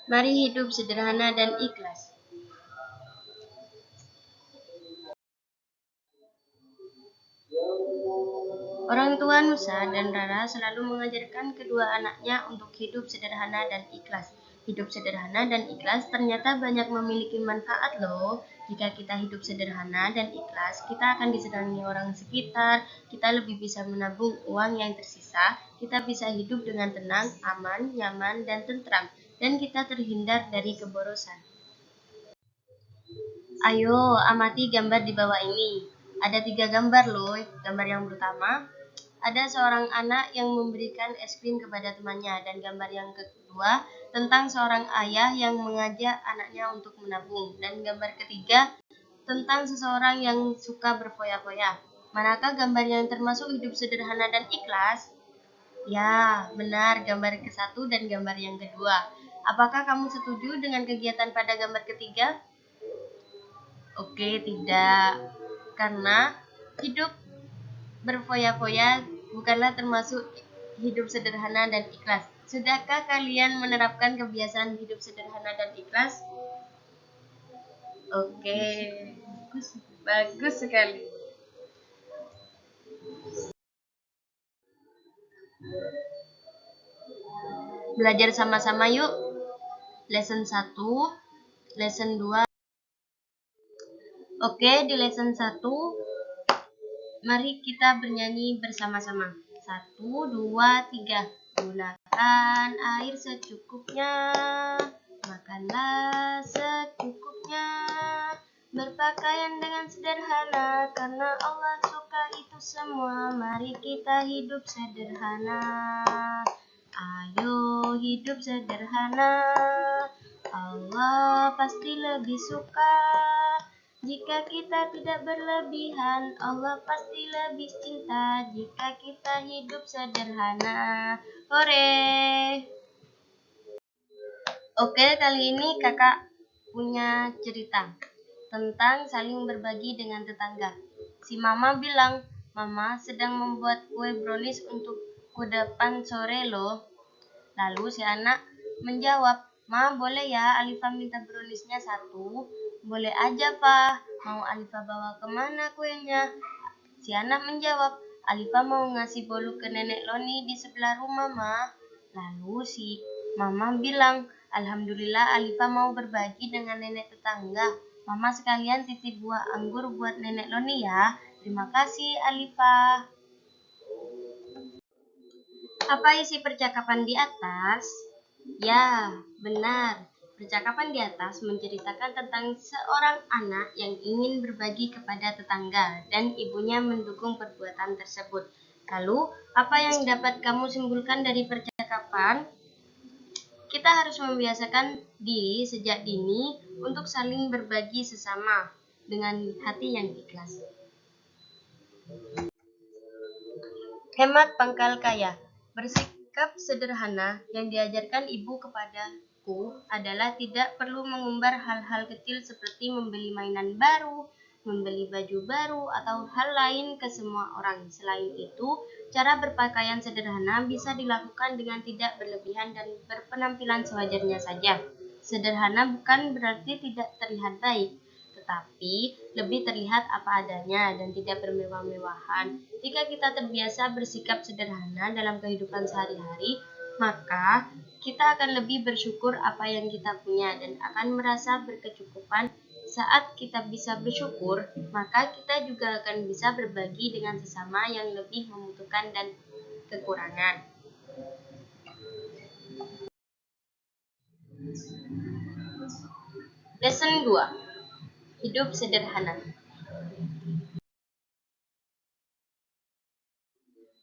Mari hidup sederhana dan ikhlas. Orang tua Nusa dan Rara selalu mengajarkan kedua anaknya untuk hidup sederhana dan ikhlas. Hidup sederhana dan ikhlas ternyata banyak memiliki manfaat loh. Jika kita hidup sederhana dan ikhlas, kita akan disenangi orang sekitar, kita lebih bisa menabung uang yang tersisa, kita bisa hidup dengan tenang, aman, nyaman, dan tentram, dan kita terhindar dari keborosan. Ayo, amati gambar di bawah ini. Ada 3 gambar loh. Gambar yang pertama, ada seorang anak yang memberikan es krim kepada temannya, dan gambar yang kedua tentang seorang ayah yang mengajak anaknya untuk menabung, dan gambar ketiga tentang seseorang yang suka berfoya-foya. Manakah gambar yang termasuk hidup sederhana dan ikhlas? Ya, benar, gambar ke-1 dan gambar yang kedua. Apakah kamu setuju dengan kegiatan pada gambar ketiga? Oke, tidak. Karena hidup berfoya-foya bukanlah termasuk hidup sederhana dan ikhlas. Sudahkah kalian menerapkan kebiasaan hidup sederhana dan ikhlas? Oke, bagus sekali. Belajar sama-sama yuk. Lesson 1, lesson 2. Oke, di lesson 1, mari kita bernyanyi bersama-sama. 1, 2, 3. Gunakan air secukupnya, makanlah secukupnya, berpakaian dengan sederhana, karena Allah suka itu semua. Mari kita hidup sederhana. Ayo hidup sederhana, Allah pasti lebih suka. Jika kita tidak berlebihan, Allah pasti lebih cinta jika kita hidup sederhana. Hore! Oke, kali ini kakak punya cerita tentang saling berbagi dengan tetangga. Si Mama bilang, Mama sedang membuat kue brownies untuk kudapan sore loh. Lalu si anak menjawab, Ma, boleh ya Alifa minta browniesnya 1? Boleh aja, Pak. Mau Alifa bawa kemana kuenya? Si anak menjawab, Alifa mau ngasih bolu ke nenek Loni di sebelah rumah, Ma. Lalu si Mama bilang, Alhamdulillah Alifa mau berbagi dengan nenek tetangga. Mama sekalian titip buah anggur buat nenek Loni ya. Terima kasih, Alifa. Apa isi percakapan di atas? Ya, benar. Percakapan di atas menceritakan tentang seorang anak yang ingin berbagi kepada tetangga dan ibunya mendukung perbuatan tersebut. Lalu, apa yang dapat kamu simpulkan dari percakapan? Kita harus membiasakan diri sejak dini untuk saling berbagi sesama dengan hati yang ikhlas. Hemat pangkal kaya. Bersikap sederhana yang diajarkan ibu kepadaku adalah tidak perlu mengumbar hal-hal kecil seperti membeli mainan baru, membeli baju baru, atau hal lain ke semua orang. Selain itu, cara berpakaian sederhana bisa dilakukan dengan tidak berlebihan dan berpenampilan sewajarnya saja. Sederhana bukan berarti tidak terlihat baik, tetapi lebih terlihat apa adanya dan tidak bermewah-mewahan. Jika kita terbiasa bersikap sederhana dalam kehidupan sehari-hari, maka kita akan lebih bersyukur apa yang kita punya dan akan merasa berkecukupan. Saat kita bisa bersyukur, maka kita juga akan bisa berbagi dengan sesama yang lebih membutuhkan dan kekurangan. Lesson 2. Hidup sederhana.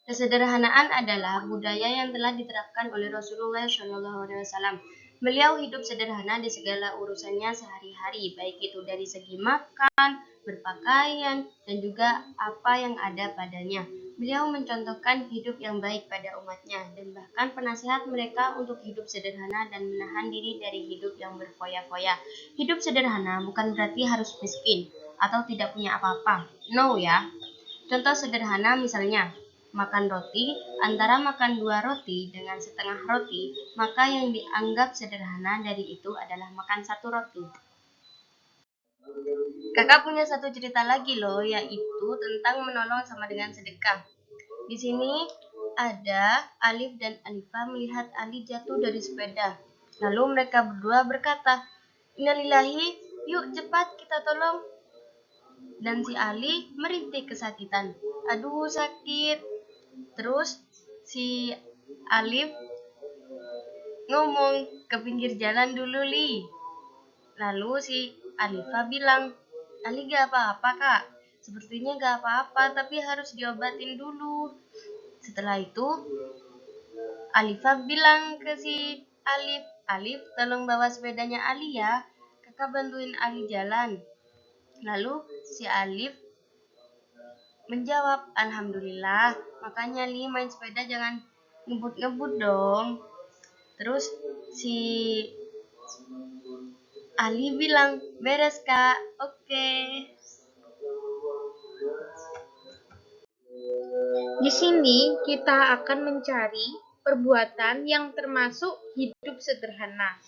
Kesederhanaan adalah budaya yang telah diterapkan oleh Rasulullah SAW. Beliau hidup sederhana di segala urusannya sehari-hari, baik itu dari segi makan, berpakaian, dan juga apa yang ada padanya. Beliau mencontohkan hidup yang baik pada umatnya, dan bahkan penasihat mereka untuk hidup sederhana dan menahan diri dari hidup yang berfoya-foya. Hidup sederhana bukan berarti harus miskin atau tidak punya apa-apa. No ya. Contoh sederhana misalnya, makan roti, antara makan 2 roti dengan setengah roti, maka yang dianggap sederhana dari itu adalah makan 1 roti. Kakak punya satu cerita lagi loh, yaitu tentang menolong sama dengan sedekah. Di sini ada Alif dan Alifah melihat Ali jatuh dari sepeda. Lalu mereka berdua berkata, "Innalillahi, yuk cepat kita tolong." Dan si Ali merintih kesakitan. "Aduh sakit." Terus si Alif ngomong, "Ke pinggir jalan dulu, Li." Lalu si Alifah bilang, "Ali gak apa-apa kak, sepertinya gak apa-apa tapi harus diobatin dulu." Setelah itu Alifah bilang ke si Alif, "Alif tolong bawa sepedanya Ali ya, kakak bantuin Ali jalan." Lalu si Alif menjawab, "Alhamdulillah, makanya Li main sepeda jangan ngebut-ngebut dong." Terus si Ali bilang, "Beres kak, oke." Di sini kita akan mencari perbuatan yang termasuk hidup sederhana.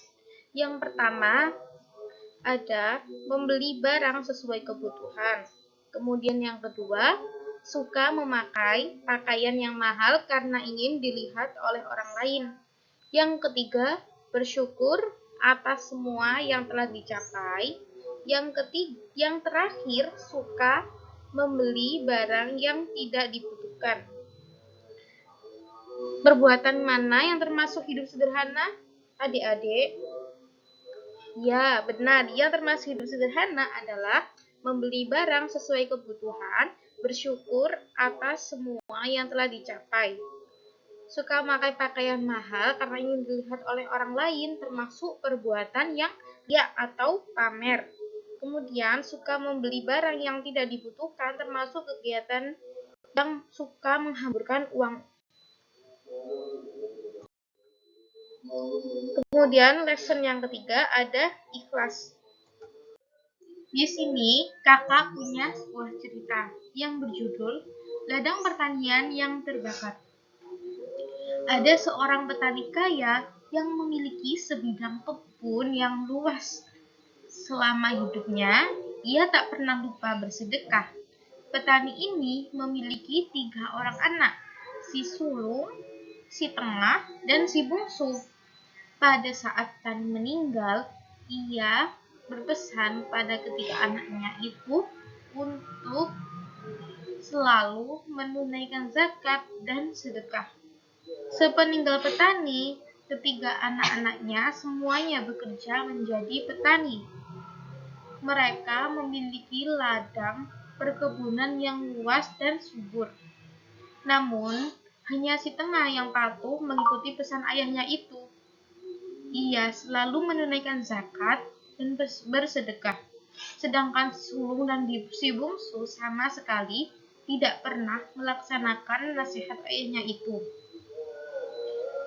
Yang pertama ada membeli barang sesuai kebutuhan. Kemudian yang kedua, suka memakai pakaian yang mahal karena ingin dilihat oleh orang lain. Yang ketiga, bersyukur atas semua yang telah dicapai. Yang terakhir, suka membeli barang yang tidak dibutuhkan. Perbuatan mana yang termasuk hidup sederhana? Adik-adik, ya benar, yang termasuk hidup sederhana adalah membeli barang sesuai kebutuhan, bersyukur atas semua yang telah dicapai. Suka memakai pakaian mahal karena ingin dilihat oleh orang lain, termasuk perbuatan yang atau pamer. Kemudian suka membeli barang yang tidak dibutuhkan, termasuk kegiatan yang suka menghamburkan uang. Kemudian lesson yang ketiga ada ikhlas. Di sini kakak punya sebuah cerita yang berjudul Ladang Pertanian yang Terbakar. Ada seorang petani kaya yang memiliki sebidang kebun yang luas. Selama hidupnya, ia tak pernah lupa bersedekah. Petani ini memiliki 3 orang anak, si sulung, si tengah, dan si bungsu. Pada saat petani meninggal, ia berpesan pada ketiga anaknya itu untuk selalu menunaikan zakat dan sedekah. Sepeninggal petani, ketiga anak-anaknya semuanya bekerja menjadi petani. Mereka memiliki ladang perkebunan yang luas dan subur. Namun, hanya si tengah yang patuh mengikuti pesan ayahnya itu. Ia selalu menunaikan zakat dan bersedekah, sedangkan sulung dan si bungsu sama sekali tidak pernah melaksanakan nasihat ayahnya itu.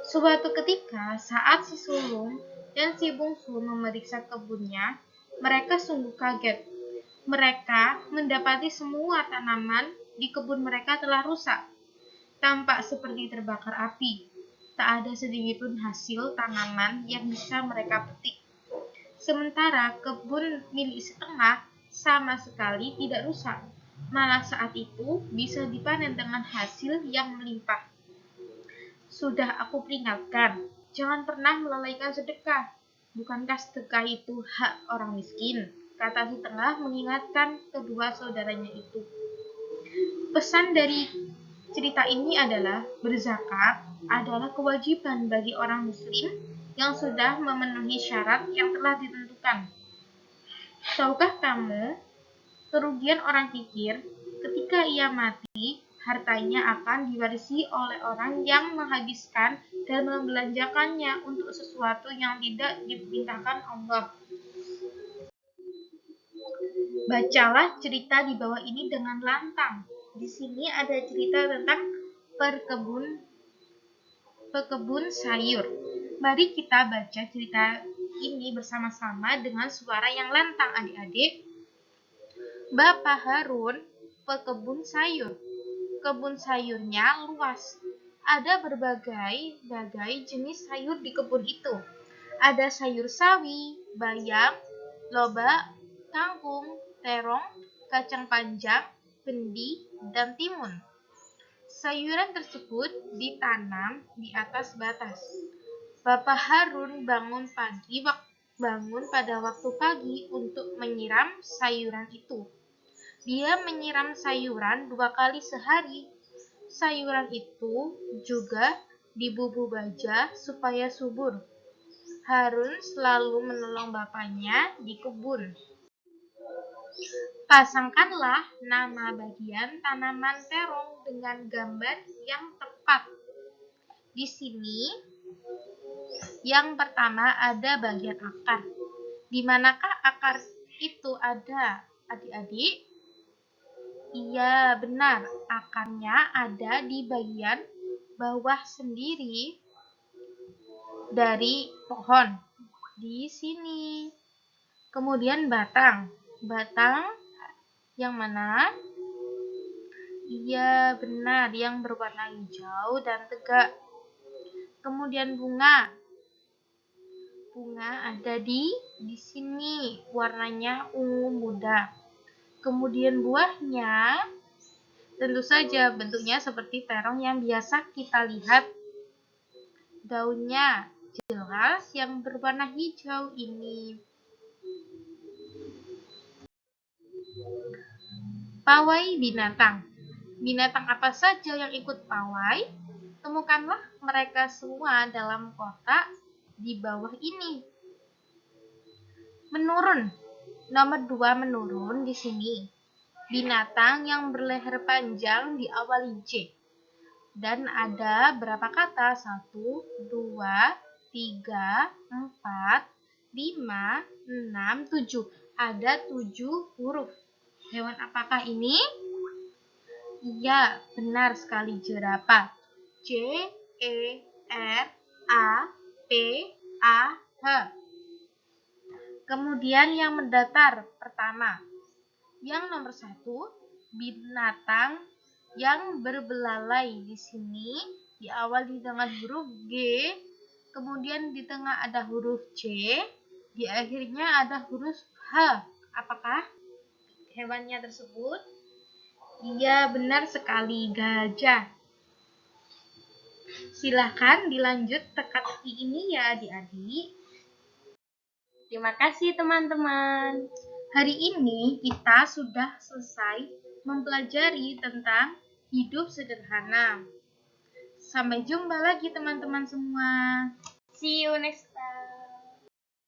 Suatu ketika, saat si sulung dan si bungsu memeriksa kebunnya, mereka sungguh kaget. Mereka mendapati semua tanaman di kebun mereka telah rusak, tampak seperti terbakar api. Tak ada sedikitpun hasil tanaman yang bisa mereka petik. Sementara kebun milik setengah sama sekali tidak rusak, malah saat itu bisa dipanen dengan hasil yang melimpah. Sudah aku peringatkan, jangan pernah melalaikan sedekah. Bukankah sedekah itu hak orang miskin? Kata si tengah mengingatkan kedua saudaranya itu. Pesan dari cerita ini adalah berzakat adalah kewajiban bagi orang muslim yang sudah memenuhi syarat yang telah ditentukan. Tahukah kamu, kerugian orang kikir ketika ia mati, hartanya akan diwarisi oleh orang yang menghabiskan dan membelanjakannya untuk sesuatu yang tidak diperintahkan Allah. Bacalah cerita di bawah ini dengan lantang. Di sini ada cerita tentang pekebun sayur. Mari kita baca cerita ini bersama-sama dengan suara yang lantang, adik-adik. Bapak Harun, pekebun sayur. Kebun sayurnya luas. Ada berbagai jenis sayur di kebun itu. Ada sayur sawi, bayam, lobak, kangkung, terong, kacang panjang, kendi, dan timun. Sayuran tersebut ditanam di atas batas. Bapak Harun bangun pada waktu pagi untuk menyiram sayuran itu. Dia menyiram sayuran 2 kali sehari. Sayuran itu juga dibubuh baja supaya subur. Harun selalu menolong bapaknya di kebun. Pasangkanlah nama bagian tanaman terong dengan gambar yang tepat. Di sini, yang pertama ada bagian akar. Di manakah akar itu ada, adik-adik? Iya, benar. Akarnya ada di bagian bawah sendiri dari pohon. Di sini. Kemudian batang. Batang yang mana? Iya, benar. Yang berwarna hijau dan tegak. Kemudian bunga. Bunga ada di sini. Warnanya ungu muda. Kemudian buahnya, tentu saja bentuknya seperti terong yang biasa kita lihat. Daunnya jelas yang berwarna hijau ini. Pawai binatang. Binatang apa saja yang ikut pawai? Temukanlah mereka semua dalam kotak di bawah ini. Menurun. Nomor 2 menurun di sini. Binatang yang berleher panjang diawali J. Dan ada berapa kata? 1, 2, 3, 4, 5, 6, 7. Ada 7 huruf. Hewan apakah ini? Iya, benar sekali, jerapah. J, E, R, A, P, A, H. Kemudian yang mendatar pertama. Yang nomor 1, binatang yang berbelalai. Di sini diawali dengan huruf G, kemudian di tengah ada huruf C, di akhirnya ada huruf H. Apakah hewannya tersebut? Iya, benar sekali, gajah. Silahkan dilanjut teka-teki ini ya adik-adik. Terima kasih teman-teman. Hari ini kita sudah selesai mempelajari tentang hidup sederhana. Sampai jumpa lagi teman-teman semua. See you next time.